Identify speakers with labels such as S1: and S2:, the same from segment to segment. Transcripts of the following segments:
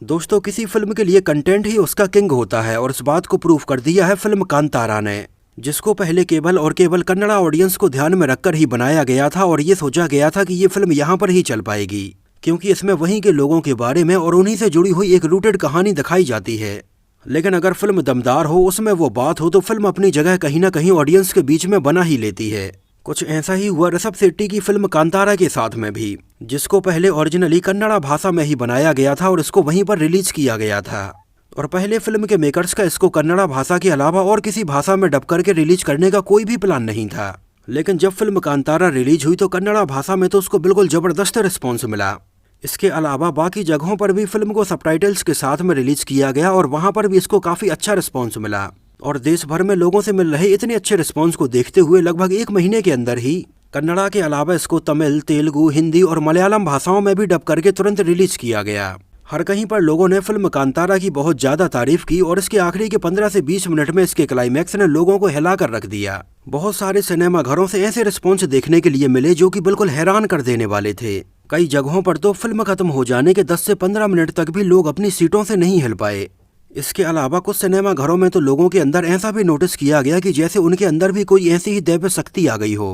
S1: दोस्तों, किसी फिल्म के लिए कंटेंट ही उसका किंग होता है और इस बात को प्रूव कर दिया है फिल्म कांतारा ने, जिसको पहले केवल और केवल कन्नड़ा ऑडियंस को ध्यान में रखकर ही बनाया गया था और ये सोचा गया था कि ये फिल्म यहाँ पर ही चल पाएगी, क्योंकि इसमें वहीं के लोगों के बारे में और उन्हीं से जुड़ी हुई एक रूटेड कहानी दिखाई जाती है। लेकिन अगर फिल्म दमदार हो, उसमें वो बात हो, तो फिल्म अपनी जगह कहीं ना कहीं ऑडियंस के बीच में बना ही लेती है। कुछ ऐसा ही हुआ ऋषभ शेट्टी की फिल्म कांतारा के साथ में भी, जिसको पहले ओरिजिनली कन्नड़ा भाषा में ही बनाया गया था और इसको वहीं पर रिलीज किया गया था। और पहले फिल्म के मेकर्स का इसको कन्नड़ा भाषा के अलावा और किसी भाषा में डब करके रिलीज करने का कोई भी प्लान नहीं था। लेकिन जब फिल्म कांतारा रिलीज हुई तो कन्नड़ा भाषा में तो उसको बिल्कुल जबरदस्त रिस्पॉन्स मिला। इसके अलावा बाकी जगहों पर भी फिल्म को सबटाइटल्स के साथ में रिलीज किया गया और वहां पर भी इसको काफी अच्छा रिस्पॉन्स मिला। और देश भर में लोगों से मिल रहे इतने अच्छे रिस्पॉन्स को देखते हुए लगभग 1 महीने के अंदर ही कन्नड़ा के अलावा इसको तमिल, तेलुगु, हिंदी और मलयालम भाषाओं में भी डब करके तुरंत रिलीज किया गया। हर कहीं पर लोगों ने फिल्म कांतारा की बहुत ज्यादा तारीफ की और इसके आखिरी के 15 से 20 मिनट में इसके क्लाइमैक्स ने लोगों को हिला कर रख दिया। बहुत सारे सिनेमा घरों से ऐसे रिस्पॉन्स देखने के लिए मिले जो कि बिल्कुल हैरान कर देने वाले थे। कई जगहों पर तो फिल्म खत्म हो जाने के 10 से 15 मिनट तक भी लोग अपनी सीटों से नहीं हिल पाए। इसके अलावा कुछ सिनेमा घरों में तो लोगों के अंदर ऐसा भी नोटिस किया गया कि जैसे उनके अंदर भी कोई ऐसी ही दैव शक्ति आ गई हो।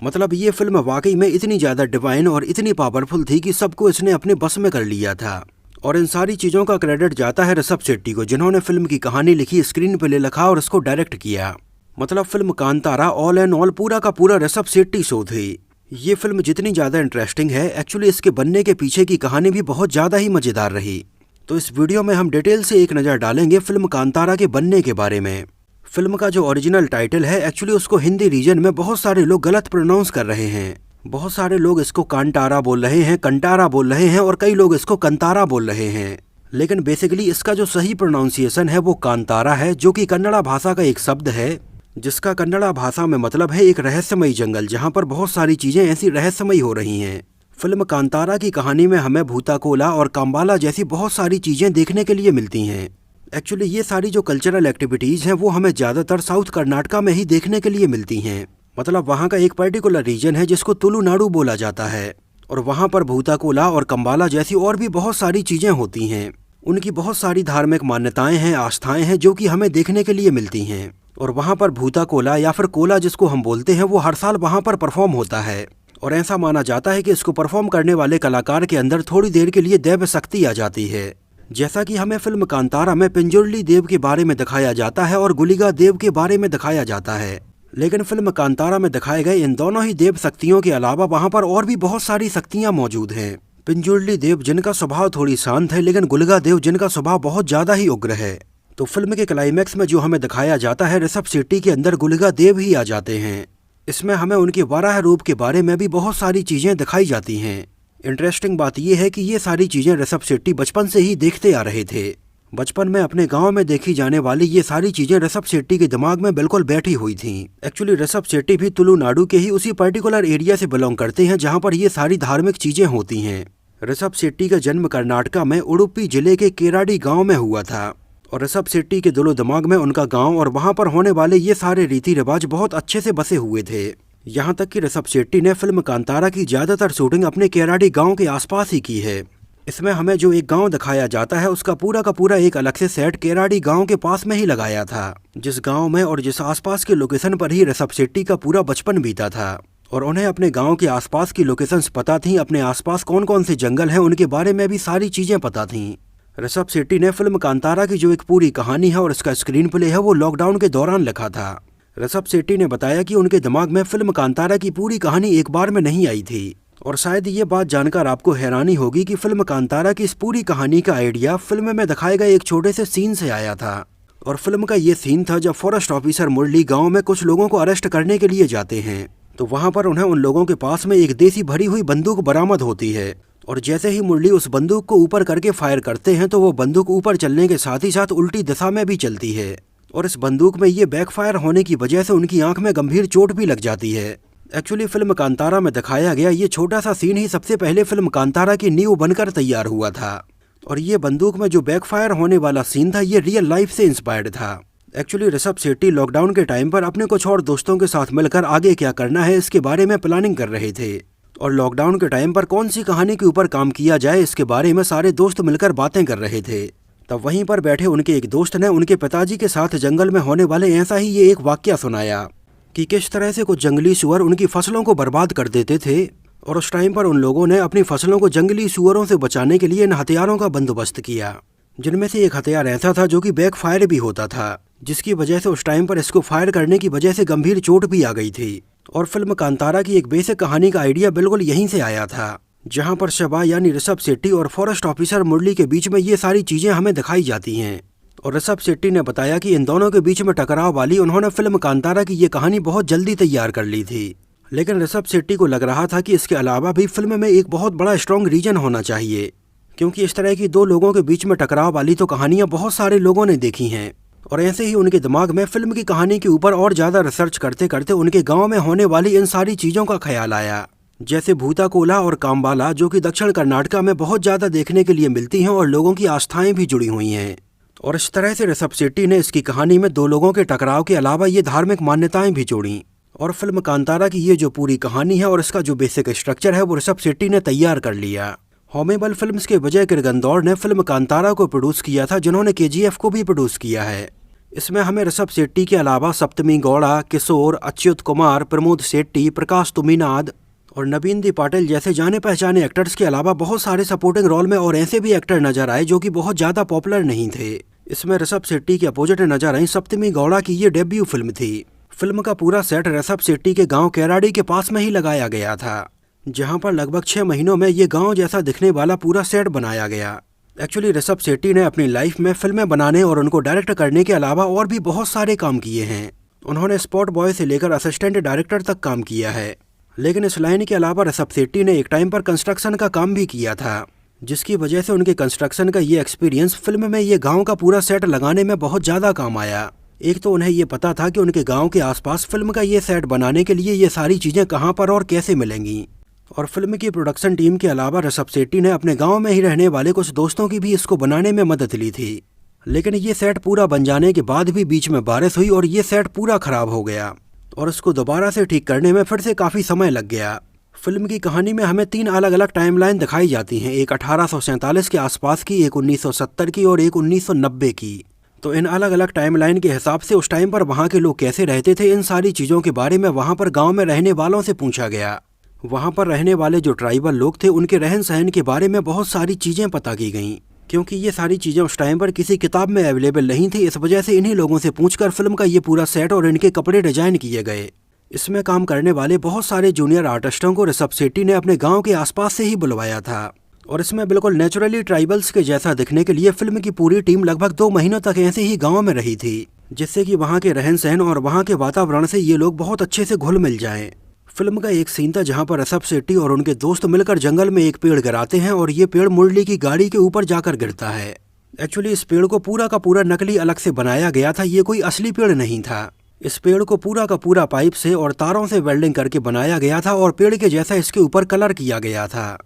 S1: मतलब ये फिल्म वाकई में इतनी ज्यादा डिवाइन और इतनी पावरफुल थी कि सबको इसने अपने बस में कर लिया था। और इन सारी चीजों का क्रेडिट जाता है ऋषभ शेट्टी को, जिन्होंने फिल्म की कहानी लिखी, स्क्रीन पे ले लिखा और इसको डायरेक्ट किया। मतलब film Kantara all and all पूरा का पूरा ऋषभ शेट्टी शो थी। ये फिल्म जितनी ज्यादा इंटरेस्टिंग है, एक्चुअली इसके बनने के पीछे की कहानी भी बहुत ज्यादा ही मजेदार रही। तो इस वीडियो में हम डिटेल से एक नजर डालेंगे फिल्म कांतारा के बनने के बारे में। फिल्म का जो ओरिजिनल टाइटल है, एक्चुअली उसको हिंदी रीजन में बहुत सारे लोग गलत प्रोनाउंस कर रहे हैं। बहुत सारे लोग इसको कांटारा बोल रहे हैं, कंटारा बोल रहे हैं और कई लोग इसको कंतारा बोल रहे हैं। लेकिन बेसिकली इसका जो सही प्रोनाउंसिएशन है वो कांतारा है, जो कि कन्नड़ा भाषा का एक शब्द है, जिसका कन्नड़ा भाषा में मतलब है एक रहस्यमयी जंगल, जहां पर बहुत सारी चीजें ऐसी रहस्यमयी हो रही हैं। फिल्म कांतारा की कहानी में हमें भूताकोला और काम्बाला जैसी बहुत सारी चीजें देखने के लिए मिलती हैं। एक्चुअली ये सारी जो कल्चरल एक्टिविटीज हैं वो हमें ज्यादातर साउथ कर्नाटका में ही देखने के लिए मिलती हैं। मतलब वहाँ का एक पर्टिकुलर रीजन है जिसको तुलुनाडु बोला जाता है और वहाँ पर भूताकोला और काम्बाला जैसी और भी बहुत सारी चीजें होती हैं। उनकी बहुत सारी धार्मिक मान्यताएं हैं, आस्थाएं हैं जो कि हमें देखने के लिए मिलती हैं। और वहाँ पर भूताकोला या फिर कोला जिसको हम बोलते हैं, वो हर साल वहाँ पर परफॉर्म होता है और ऐसा माना जाता है कि इसको परफॉर्म करने वाले कलाकार के अंदर थोड़ी देर के लिए दैव शक्ति आ जाती है। जैसा कि हमें फिल्म कांतारा में पिंजुर्ली देव के बारे में दिखाया जाता है और गुलिगा देव के बारे में दिखाया जाता है। लेकिन फिल्म कांतारा में दिखाए गए इन दोनों ही देव शक्तियों के अलावा वहाँ पर और भी बहुत सारी शक्तियाँ मौजूद हैं। पिंजुर्ली देव जिनका स्वभाव थोड़ी शांत है, लेकिन गुलिगा देव जिनका स्वभाव बहुत ज्यादा ही उग्र है। तो फिल्म के क्लाइमैक्स में जो हमें दिखाया जाता है, ऋषभ शेट्टी के अंदर गुलिगा देव ही आ जाते हैं। इसमें हमें उनके वाराह रूप के बारे में भी बहुत सारी चीजें दिखाई जाती हैं। इंटरेस्टिंग बात यह है कि ये सारी चीजें ऋषभ शेट्टी बचपन से ही देखते आ रहे थे। बचपन में अपने गांव में देखी जाने वाली ये सारी चीजें ऋषभ शेट्टी के दिमाग में बिल्कुल बैठी हुई थीं। एक्चुअली ऋषभ शेट्टी भी तुलुनाडु के ही उसी पर्टिकुलर एरिया से बिलोंग करते हैं जहाँ पर ये सारी धार्मिक चीजें होती हैं। ऋषभ शेट्टी का जन्म कर्नाटका में उडुपी जिले के केराडी गाँव में हुआ था और ऋषभ शेट्टी के दिलो दिमाग में उनका गांव और वहां पर होने वाले ये सारे रीति रिवाज बहुत अच्छे से बसे हुए थे। यहाँ तक कि ऋषभ शेट्टी ने फिल्म कांतारा की ज्यादातर शूटिंग अपने केराडी गांव के आसपास ही की है। इसमें हमें जो एक गांव दिखाया जाता है उसका पूरा का पूरा एक अलग से सेट केराडी गांव के पास में ही लगाया था, जिस गाँव में और जिस आसपास के लोकेशन पर ही ऋषभ शेट्टी का पूरा बचपन बीता था। और उन्हें अपने गाँव के आसपास की लोकेशंस पता थी, अपने आसपास कौन कौन से जंगल हैं उनके बारे में भी सारी चीजें पता थी। ऋषभ शेट्टी ने फिल्म कांतारा की जो एक पूरी कहानी है और इसका स्क्रीन प्ले है वो लॉकडाउन के दौरान लिखा था। ऋषभ शेट्टी ने बताया कि उनके दिमाग में फिल्म कांतारा की पूरी कहानी एक बार में नहीं आई थी। और शायद ये बात जानकर आपको हैरानी होगी कि फिल्म कांतारा की इस पूरी कहानी का आइडिया फिल्म में दिखाए गए एक छोटे से सीन से आया था। और फिल्म का ये सीन था जब फॉरेस्ट ऑफिसर मुरली गाँव में कुछ लोगों को अरेस्ट करने के लिए जाते हैं, तो वहाँ पर उन्हें उन लोगों के पास में एक देसी भरी हुई बंदूक बरामद होती है। और जैसे ही मुरली उस बंदूक को ऊपर करके फायर करते हैं तो वो बंदूक ऊपर चलने के साथ ही साथ उल्टी दिशा में भी चलती है और इस बंदूक में ये बैकफायर होने की वजह से उनकी आंख में गंभीर चोट भी लग जाती है। एक्चुअली फिल्म कांतारा में दिखाया गया ये छोटा सा सीन ही सबसे पहले फिल्म कांतारा की नींव बनकर तैयार हुआ था। और ये बंदूक में जो बैकफायर होने वाला सीन था ये रियल लाइफ से इंस्पायर्ड था। एक्चुअली ऋषभ शेट्टी लॉकडाउन के टाइम पर अपने कुछ और दोस्तों के साथ मिलकर आगे क्या करना है इसके बारे में प्लानिंग कर रहे थे। और लॉकडाउन के टाइम पर कौन सी कहानी के ऊपर काम किया जाए इसके बारे में सारे दोस्त मिलकर बातें कर रहे थे। तब वहीं पर बैठे उनके एक दोस्त ने उनके पिताजी के साथ जंगल में होने वाले ऐसा ही ये एक वाकया सुनाया कि किस तरह से कुछ जंगली सुअर उनकी फसलों को बर्बाद कर देते थे, और उस टाइम पर उन लोगों ने अपनी फसलों को जंगली सुअरों से बचाने के लिए इन हथियारों का बंदोबस्त किया, जिनमें से एक हथियार ऐसा था जो कि बैक फायर भी होता था, जिसकी वजह से उस टाइम पर इसको फायर करने की वजह से गंभीर चोट भी आ गई थी। और फिल्म कांतारा की एक बेसिक कहानी का आइडिया बिल्कुल यहीं से आया था, जहां पर शबा यानी ऋषभ शेट्टी और फॉरेस्ट ऑफिसर मुरली के बीच में ये सारी चीजें हमें दिखाई जाती हैं। और ऋषभ शेट्टी ने बताया कि इन दोनों के बीच में टकराव वाली उन्होंने फिल्म कांतारा की ये कहानी बहुत जल्दी तैयार कर ली थी, लेकिन ऋषभ शेट्टी को लग रहा था कि इसके अलावा भी फिल्म में एक बहुत बड़ा स्ट्रॉन्ग रीजन होना चाहिए, क्योंकि इस तरह की दो लोगों के बीच में टकराव वाली तो कहानियां बहुत सारे लोगों ने देखी हैं। और ऐसे ही उनके दिमाग में फिल्म की कहानी के ऊपर और ज्यादा रिसर्च करते करते उनके गांव में होने वाली इन सारी चीजों का ख्याल आया, जैसे भूताकोला और काम्बाला, जो कि दक्षिण कर्नाटका में बहुत ज्यादा देखने के लिए मिलती हैं और लोगों की आस्थाएं भी जुड़ी हुई हैं। और इस तरह से ऋषभ शेट्टी ने इसकी कहानी में दो लोगों के टकराव के अलावा ये धार्मिक मान्यताएं भी जोड़ी। और फिल्म कांतारा की ये जो पूरी कहानी है और इसका जो बेसिक स्ट्रक्चर है वो ऋषभ शेट्टी ने तैयार कर लिया। हॉमेबल फिल्म्स के विजय किरगंदौर ने फिल्म कांतारा को प्रोड्यूस किया था, जिन्होंने KGF को भी प्रोड्यूस किया है। इसमें हमें ऋषभ शेट्टी के अलावा सप्तमी गौड़ा, किशोर, अच्युत कुमार, प्रमोद शेट्टी, प्रकाश तुमिनाद और नवीन दी पाटिल जैसे जाने पहचाने एक्टर्स के अलावा बहुत सारे सपोर्टिंग रोल में और ऐसे भी एक्टर नजर आए जो कि बहुत ज्यादा पॉपुलर नहीं थे। इसमें ऋषभ शेट्टी के अपोजिट नजर आई सप्तमी गौड़ा की ये डेब्यू फिल्म थी। फिल्म का पूरा सेट ऋषभ शेट्टी के गांव केराड़ी के पास में ही लगाया गया था, जहां पर लगभग 6 महीनों में ये गांव जैसा दिखने वाला पूरा सेट बनाया गया। एक्चुअली ऋषभ शेट्टी ने अपनी लाइफ में फिल्में बनाने और उनको डायरेक्ट करने के अलावा और भी बहुत सारे काम किए हैं। उन्होंने स्पॉट बॉय से लेकर असिस्टेंट डायरेक्टर तक काम किया है, लेकिन इस लाइन के अलावा ऋषभ शेट्टी ने एक टाइम पर कंस्ट्रक्शन का काम भी किया था, जिसकी वजह से उनके कंस्ट्रक्शन का ये एक्सपीरियंस फिल्म में ये गांव का पूरा सेट लगाने में बहुत ज़्यादा काम आया। एक तो उन्हें ये पता था कि उनके गांव के आसपास फिल्म का ये सेट बनाने के लिए ये सारी चीज़ें कहाँ पर और कैसे मिलेंगी। और फिल्म की प्रोडक्शन टीम के अलावा ऋषभ शेट्टी ने अपने गांव में ही रहने वाले कुछ दोस्तों की भी इसको बनाने में मदद ली थी। लेकिन ये सेट पूरा बन जाने के बाद भी बीच में बारिश हुई और ये सेट पूरा खराब हो गया और इसको दोबारा से ठीक करने में फिर से काफ़ी समय लग गया। फिल्म की कहानी में हमें 3 अलग अलग टाइमलाइन दिखाई जाती हैं, एक 1847 के आसपास की, एक 1970 की और एक 1990 की। तो इन अलग अलग टाइमलाइन के हिसाब से उस टाइम पर वहाँ के लोग कैसे रहते थे, इन सारी चीज़ों के बारे में वहाँ पर गाँव में रहने वालों से पूछा गया। वहाँ पर रहने वाले जो ट्राइबल लोग थे उनके रहन सहन के बारे में बहुत सारी चीज़ें पता की गईं, क्योंकि ये सारी चीज़ें उस टाइम पर किसी किताब में अवेलेबल नहीं थी। इस वजह से इन्हीं लोगों से पूछकर फिल्म का ये पूरा सेट और इनके कपड़े डिजाइन किए गए। इसमें काम करने वाले बहुत सारे जूनियर आर्टिस्टों को ऋषभ शेट्टी ने अपने गांव के आसपास से ही बुलवाया था और इसमें बिल्कुल नेचुरली ट्राइबल्स के जैसा दिखने के लिए फिल्म की पूरी टीम लगभग 2 महीनों तक ऐसे ही गाँव में रही थी, जिससे कि वहाँ के रहन सहन और वहाँ के वातावरण से ये लोग बहुत अच्छे से घुल मिल जाएं। फिल्म का एक सीन था जहाँ पर ऋषभ शेट्टी और उनके दोस्त मिलकर जंगल में एक पेड़ गिराते हैं और ये पेड़ मुरली की गाड़ी के ऊपर जाकर गिरता है। एक्चुअली इस पेड़ को पूरा का पूरा नकली अलग से बनाया गया था, ये कोई असली पेड़ नहीं था। इस पेड़ को पूरा का पूरा पाइप से और तारों से वेल्डिंग करके बनाया गया था और पेड़ के जैसा इसके ऊपर कलर किया गया था।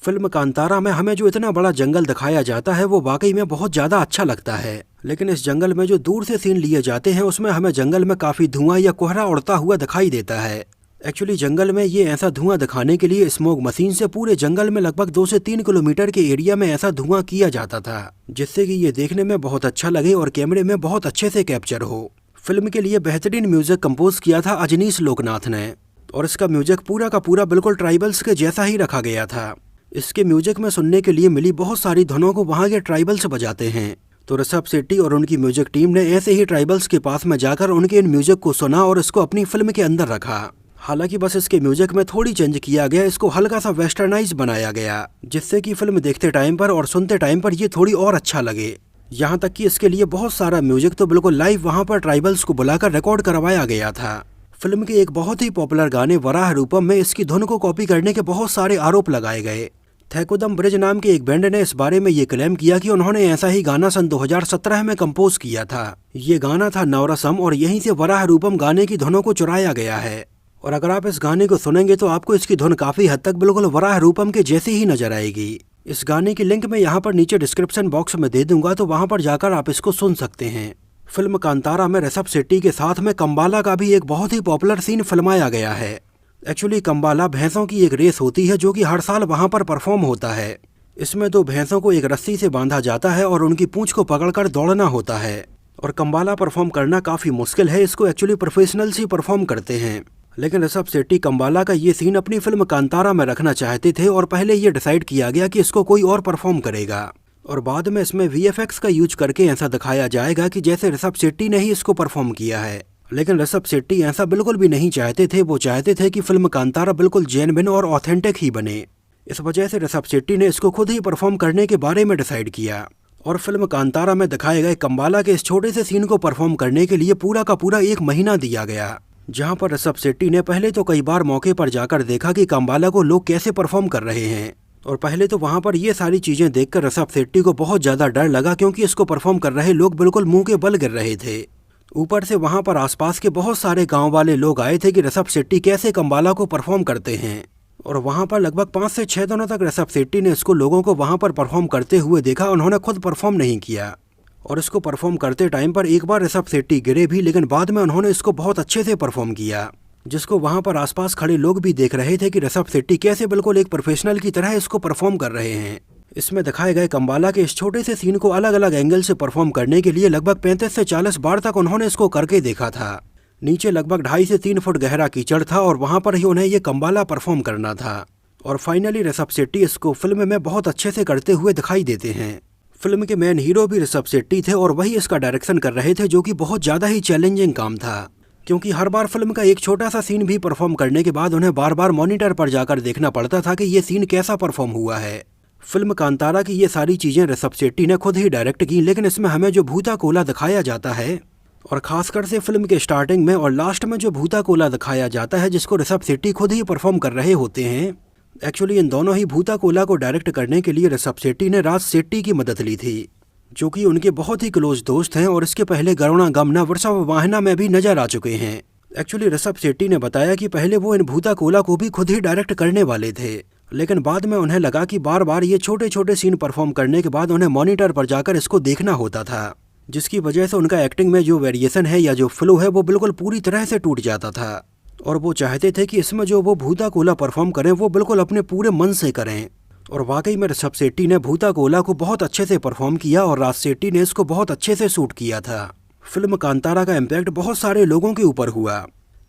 S1: फिल्म कांतारा में हमें जो इतना बड़ा जंगल दिखाया जाता है वो वाकई में बहुत ज़्यादा अच्छा लगता है, लेकिन इस जंगल में जो दूर से सीन लिए जाते हैं उसमें हमें जंगल में काफ़ी धुआं या कोहरा उड़ता हुआ दिखाई देता है। एक्चुअली जंगल में ये ऐसा धुआं दिखाने के लिए स्मोक मशीन से पूरे जंगल में लगभग 2 से 3 किलोमीटर के एरिया में ऐसा धुआं किया जाता था, जिससे कि ये देखने में बहुत अच्छा लगे और कैमरे में बहुत अच्छे से कैप्चर हो। फिल्म के लिए बेहतरीन म्यूजिक कंपोज किया था अजनीश लोकनाथ ने और इसका म्यूजिक पूरा का पूरा बिल्कुल ट्राइबल्स के जैसा ही रखा गया था। इसके म्यूजिक में सुनने के लिए मिली बहुत सारी धुनों को वहाँ के ट्राइबल्स बजाते हैं। तो ऋषभ शेट्टी और उनकी म्यूजिक टीम ने ऐसे ही ट्राइबल्स के पास में जाकर उनके इन म्यूजिक को सुना और इसको अपनी फिल्म के अंदर रखा। हालांकि बस इसके म्यूजिक में थोड़ी चेंज किया गया, इसको हल्का सा वेस्टर्नाइज बनाया गया, जिससे कि फिल्म देखते टाइम पर और सुनते टाइम पर ये थोड़ी और अच्छा लगे। यहाँ तक कि इसके लिए बहुत सारा म्यूजिक तो बिल्कुल लाइव वहाँ पर ट्राइबल्स को बुलाकर रिकॉर्ड करवाया गया था। फिल्म के एक बहुत ही पॉपुलर गाने वराह रूपम में इसकी धुन को कॉपी करने के बहुत सारे आरोप लगाए गए। थैकुदम ब्रिज नाम के एक बैंड ने इस बारे में ये क्लेम किया कि उन्होंने ऐसा ही गाना सन 2017 में कंपोज किया था। ये गाना था नवरसम और यहीं से वराह रूपम गाने की धुनों को चुराया गया है। और अगर आप इस गाने को सुनेंगे तो आपको इसकी धुन काफ़ी हद तक बिल्कुल वराह रूपम के जैसी ही नजर आएगी। इस गाने की लिंक मैं यहाँ पर नीचे डिस्क्रिप्शन बॉक्स में दे दूंगा, तो वहाँ पर जाकर आप इसको सुन सकते हैं। फिल्म कांतारा में ऋषभ शेट्टी के साथ में कंबाला का भी एक बहुत ही पॉपुलर सीन फिल्माया गया है, एक्चुअली कम्बाला भैंसों की एक रेस होती है जो कि हर साल वहाँ पर परफॉर्म होता है। इसमें 2 भैंसों को एक रस्सी से बांधा जाता है और उनकी पूंछ को पकड़कर दौड़ना होता है। और कम्बाला परफॉर्म करना काफ़ी मुश्किल है, इसको एक्चुअली प्रोफेशनल्स ही परफॉर्म करते हैं। लेकिन ऋषभ शेट्टी कम्बाला का ये सीन अपनी फिल्म कांतारा में रखना चाहते थे और पहले ये डिसाइड किया गया कि इसको कोई और परफॉर्म करेगा और बाद में इसमें VFX का यूज करके ऐसा दिखाया जाएगा कि जैसे ऋषभ शेट्टी ने ही इसको परफॉर्म किया है। लेकिन ऋषभ शेट्टी ऐसा बिल्कुल भी नहीं चाहते थे। वो चाहते थे कि फिल्म कांतारा बिल्कुल जेन्युइन और ऑथेंटिक ही बने। इस वजह से ऋषभ शेट्टी ने इसको खुद ही परफॉर्म करने के बारे में डिसाइड किया और फिल्म कांतारा में दिखाए गए कम्बाला के इस छोटे से सीन को परफॉर्म करने के लिए पूरा का पूरा 1 महीना दिया गया, जहां पर ऋषभ शेट्टी ने पहले तो कई बार मौके पर जाकर देखा कि कम्बाला को लोग कैसे परफॉर्म कर रहे हैं। और पहले तो वहां पर ये सारी चीजें देखकर ऋषभ शेट्टी को बहुत ज्यादा डर लगा, क्योंकि इसको परफॉर्म कर रहे लोग बिल्कुल मुंह के बल गिर रहे थे। ऊपर से वहां पर आसपास के बहुत सारे गांव वाले लोग आए थे कि ऋषभ शेट्टी कैसे कम्बाला को परफॉर्म करते हैं। और वहां पर लगभग 5 से 6 दिनों तक ऋषभ शेट्टी ने इसको लोगों को वहां पर परफॉर्म करते हुए देखा। उन्होंने खुद परफॉर्म नहीं किया और इसको परफॉर्म करते टाइम पर एक बार ऋषभ शेट्टी गिरे भी, लेकिन बाद में उन्होंने इसको बहुत अच्छे से परफॉर्म किया, जिसको वहां पर आसपास खड़े लोग भी देख रहे थे कि ऋषभ शेट्टी कैसे बिल्कुल एक प्रोफेशनल की तरह इसको परफॉर्म कर रहे हैं। इसमें दिखाए गए कम्बाला के इस छोटे से सीन को अलग अलग एंगल से परफॉर्म करने के लिए लगभग 35 से 40 बार तक उन्होंने इसको करके देखा था। नीचे लगभग 2.5 से 3 फुट गहरा कीचड़ था और वहां पर ही उन्हें ये कम्बाला परफॉर्म करना था। और फाइनली ऋषभ शेट्टी इसको फिल्म में बहुत अच्छे से करते हुए दिखाई देते हैं। फिल्म के मेन हीरो भी ऋषभ शेट्टी थे और वही इसका डायरेक्शन कर रहे थे, जो कि बहुत ज़्यादा ही चैलेंजिंग काम था, क्योंकि हर बार फिल्म का एक छोटा सा सीन भी परफॉर्म करने के बाद उन्हें बार बार मॉनिटर पर जाकर देखना पड़ता था कि ये सीन कैसा परफॉर्म हुआ है। फिल्म कांतारा की ये सारी चीज़ें ऋषभ शेट्टी ने खुद ही डायरेक्ट की, लेकिन इसमें हमें जो भूता कोला दिखाया जाता है और खासकर से फिल्म के स्टार्टिंग में और लास्ट में जो भूता कोला दिखाया जाता है, जिसको ऋषभ शेट्टी खुद ही परफॉर्म कर रहे होते हैं, एक्चुअली इन दोनों ही भूता कोला को डायरेक्ट करने के लिए ऋषभ शेट्टी ने राज शेट्टी की मदद ली थी, जो कि उनके बहुत ही क्लोज दोस्त हैं और इसके पहले गरुणा गमना वृषभ वाहना में भी नजर आ चुके हैं। एक्चुअली ऋषभ शेट्टी ने बताया कि पहले वो इन भूता कोला को भी खुद ही डायरेक्ट करने वाले थे, लेकिन बाद में उन्हें लगा कि बार बार ये छोटे छोटे सीन परफॉर्म करने के बाद उन्हें मॉनिटर पर जाकर इसको देखना होता था, जिसकी वजह से उनका एक्टिंग में जो वेरिएशन है या जो फ्लो है वो बिल्कुल पूरी तरह से टूट जाता था। और वो चाहते थे कि इसमें जो वो भूता कोला परफॉर्म करें वो बिल्कुल अपने पूरे मन से करें। और वाकई में ऋषभ शेट्टी ने भूता कोला को बहुत अच्छे से परफॉर्म किया और राज शेट्टी ने इसको बहुत अच्छे से शूट किया था। फिल्म कांतारा का इम्पैक्ट बहुत सारे लोगों के ऊपर हुआ,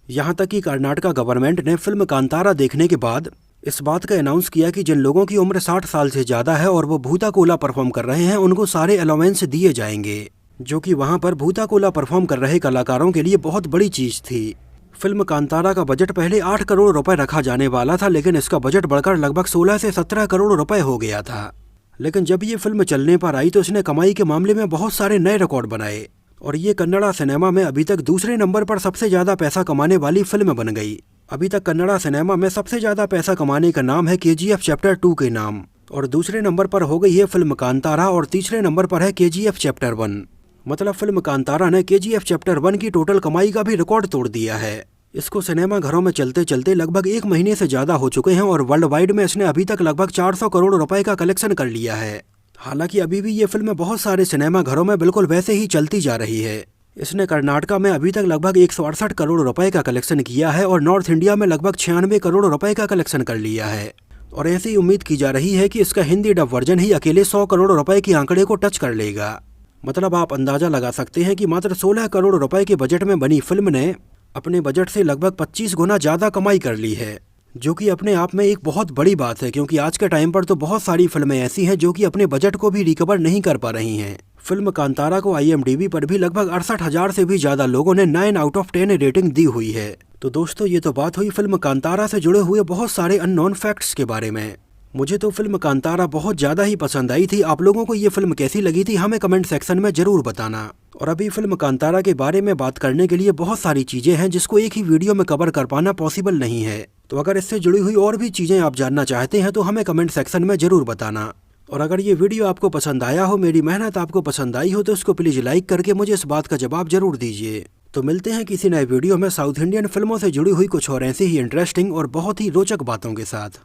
S1: यहाँ तक कि कर्नाटका गवर्नमेंट ने फिल्म कांतारा देखने के बाद इस बात का अनाउंस किया कि जिन लोगों की उम्र 60 साल से ज़्यादा है और वो भूता कोला परफॉर्म कर रहे हैं, उनको सारे अलाउंस दिए जाएंगे, जो कि वहाँ पर भूता कोला परफॉर्म कर रहे कलाकारों के लिए बहुत बड़ी चीज़ थी। फिल्म कांतारा का बजट पहले 8 करोड़ रुपए रखा जाने वाला था, लेकिन इसका बजट बढ़कर लगभग 16 से 17 करोड़ रुपए हो गया था। लेकिन जब ये फिल्म चलने पर आई तो इसने कमाई के मामले में बहुत सारे नए रिकॉर्ड बनाए और ये कन्नड़ा सिनेमा में अभी तक दूसरे नंबर पर सबसे ज़्यादा पैसा कमाने वाली फिल्म बन गई। अभी तक कन्नड़ा सिनेमा में सबसे ज़्यादा पैसा कमाने का नाम है KGF चैप्टर 2 के नाम, और दूसरे नंबर पर हो गई है फिल्म कांतारा और तीसरे नंबर पर है KGF चैप्टर 1। मतलब फिल्म कांतारा ने KGF चैप्टर 1 की टोटल कमाई का भी रिकॉर्ड तोड़ दिया है। इसको सिनेमा घरों में चलते चलते लगभग 1 महीने से ज़्यादा हो चुके हैं और वर्ल्ड वाइड में इसने अभी तक लगभग 400 करोड़ रुपए का कलेक्शन कर लिया है। हालांकि अभी भी ये फिल्म बहुत सारे सिनेमा घरों में बिल्कुल वैसे ही चलती जा रही है। इसने कर्नाटका में अभी तक लगभग 168 करोड़ रुपए का कलेक्शन किया है और नॉर्थ इंडिया में लगभग 96 करोड़ रुपए का कलेक्शन कर लिया है। और ऐसी ही उम्मीद की जा रही है कि इसका हिंदी डब वर्जन ही अकेले 100 करोड़ रुपए के आंकड़े को टच कर लेगा। मतलब आप अंदाजा लगा सकते हैं कि मात्र 16 करोड़ रुपए के बजट में बनी फिल्म ने अपने बजट से लगभग 25 गुना ज़्यादा कमाई कर ली है, जो कि अपने आप में एक बहुत बड़ी बात है, क्योंकि आज के टाइम पर तो बहुत सारी फिल्में ऐसी हैं जो कि अपने बजट को भी रिकवर नहीं कर पा रही हैं। फिल्म कांतारा को IMDb पर भी लगभग 68,000 से भी ज़्यादा लोगों ने 9 आउट ऑफ 10 रेटिंग दी हुई है। तो दोस्तों, ये तो बात हुई फिल्म कांतारा से जुड़े हुए बहुत सारे अननोन फैक्ट्स के बारे में। मुझे तो फिल्म कांतारा बहुत ज़्यादा ही पसंद आई थी। आप लोगों को ये फिल्म कैसी लगी थी हमें कमेंट सेक्शन में ज़रूर बताना। और अभी फिल्म कांतारा के बारे में बात करने के लिए बहुत सारी चीज़ें हैं जिसको एक ही वीडियो में कवर कर पाना पॉसिबल नहीं है। तो अगर इससे जुड़ी हुई और भी चीज़ें आप जानना चाहते हैं तो हमें कमेंट सेक्शन में ज़रूर बताना। और अगर ये वीडियो आपको पसंद आया हो, मेरी मेहनत आपको पसंद आई हो, तो उसको प्लीज़ लाइक करके मुझे इस बात का जवाब ज़रूर दीजिए। तो मिलते हैं किसी नए वीडियो में साउथ इंडियन फिल्मों से जुड़ी हुई कुछ और ऐसी ही इंटरेस्टिंग और बहुत ही रोचक बातों के साथ।